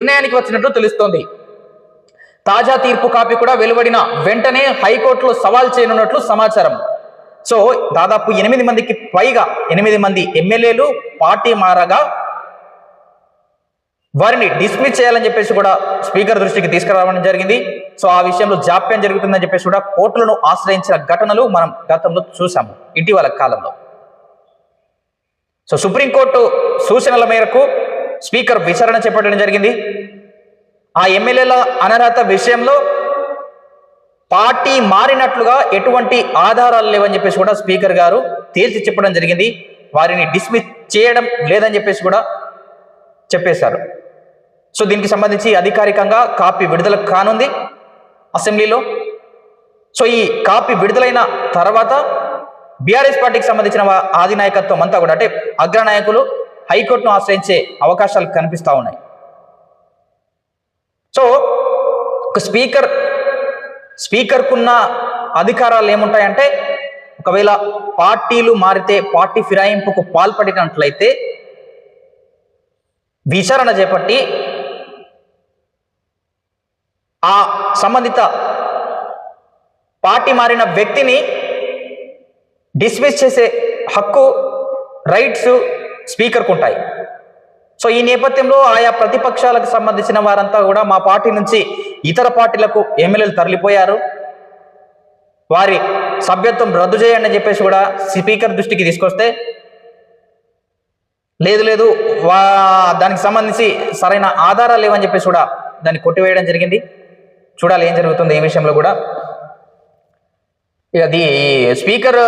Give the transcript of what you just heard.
నిర్ణయానికి వచ్చినట్లు తెలుస్తోంది. తాజా తీర్పు కాపీ కూడా వెలువడిన వెంటనే హైకోర్టులో సవాల్ చేయనున్నట్లు సమాచారం. సో దాదాపు 8 మందికి పైగా 8 మంది ఎమ్మెల్యేలు పార్టీ మారగా వారిని డిస్మిస్ చేయాలని చెప్పేసి కూడా స్పీకర్ దృష్టికి తీసుకురావడం జరిగింది. సో ఆ విషయంలో జాప్యం జరుగుతుందని చెప్పేసి కూడా కోర్టులను ఆశ్రయించిన ఘటనలు మనం గతంలో చూసాము ఇటీవల కాలంలో. సో సుప్రీంకోర్టు సూచనల మేరకు స్పీకర్ విచారణ చేపట్టడం జరిగింది. ఆ ఎమ్మెల్యేల అనర్హత విషయంలో పార్టీ మారినట్లుగా ఎటువంటి ఆధారాలు లేవని చెప్పేసి కూడా స్పీకర్ గారు తేల్చి చెప్పడం జరిగింది. వారిని డిస్మిస్ చేయడం లేదని చెప్పేసి కూడా చెప్పేశారు. సో దీనికి సంబంధించి అధికారికంగా కాపీ విడుదల కానుంది అసెంబ్లీలో. సో ఈ కాపీ విడుదలైన తర్వాత బీఆర్ఎస్ పార్టీకి సంబంధించిన అధినాయకత్వం అంతా కూడా అంటే అగ్రనాయకులు హైకోర్టును ఆశ్రయించే అవకాశాలు కనిపిస్తూ ఉన్నాయి. సో ఒక స్పీకర్కున్న అధికారాలు ఏముంటాయంటే ఒకవేళ పార్టీలు మారితే పార్టీ ఫిరాయింపుకు పాల్పడినట్లయితే విచారణ చేపట్టి ఆ సంబంధిత పార్టీ మారిన వ్యక్తిని డిస్మిస్ చేసే హక్కు రైట్స్ స్పీకర్కు ఉంటాయి. సో ఈ నేపథ్యంలో ఆయా ప్రతిపక్షాలకు సంబంధించిన వారంతా కూడా మా పార్టీ నుంచి ఇతర పార్టీలకు ఎమ్మెల్యేలు తరలిపోయారు, వారి సభ్యత్వం రద్దు చేయండి అని చెప్పేసి కూడా స్పీకర్ దృష్టికి తీసుకొస్తే లేదు దానికి సంబంధించి సరైన ఆధారాలు లేవని చెప్పేసి కూడా దాన్ని కొట్టివేయడం జరిగింది. చూడాలి ఏం జరుగుతుంది ఈ విషయంలో కూడా. ఇది స్పీకర్